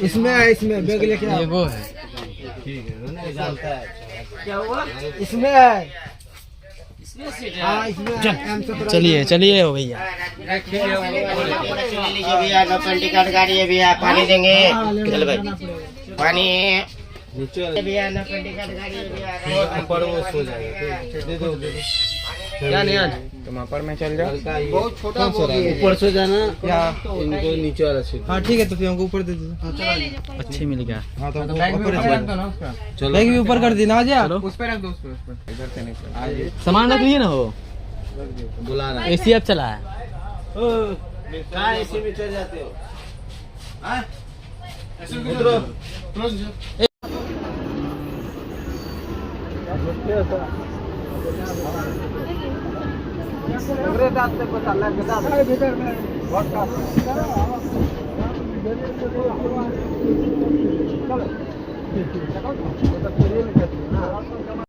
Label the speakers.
Speaker 1: इसमें है, इसमें बैग लेके आओ।
Speaker 2: ये वो है।
Speaker 3: ठीक है ना, डालता है।
Speaker 1: क्या हुआ? इसमें है।
Speaker 4: इसमें सीट है।
Speaker 1: हाँ इसमें है।
Speaker 2: चलिए चलिए हो भैया।
Speaker 4: ले लीजिए भैया, गवर्नमेंट टिकट गाड़ी है भैया, पानी देंगे। चल भाई पानी
Speaker 3: नीचे वाला
Speaker 4: भैया, गवर्नमेंट टिकट गाड़ी है भैया।
Speaker 3: ऊपर वो सो जाएगा। दे दो दे दो।
Speaker 2: क्या नहीं आज तुम वहाँ पर मैं चल जाओ।
Speaker 1: बहुत छोटा बोगी है।
Speaker 3: ऊपर सो जाना
Speaker 2: क्या?
Speaker 3: इनको नीचे वाला सीट।
Speaker 2: हाँ ठीक है, तो फिर हमको ऊपर दे दो। अच्छी मिल गया।
Speaker 3: हाँ तो
Speaker 2: बैग भी ऊपर रख दो ना उसका।
Speaker 3: चलो
Speaker 2: बैग भी ऊपर कर देना आ जा।
Speaker 5: उस पे रख दो, उस पे इधर से नहीं।
Speaker 3: आइए
Speaker 2: सामान रख लिए ना हो।
Speaker 3: बुला रहा है।
Speaker 2: एसी अब चला है।
Speaker 3: कहाँ ऐसे में चल जाते हो? हाँ? उतरो।
Speaker 1: भीतर में बहुत चलो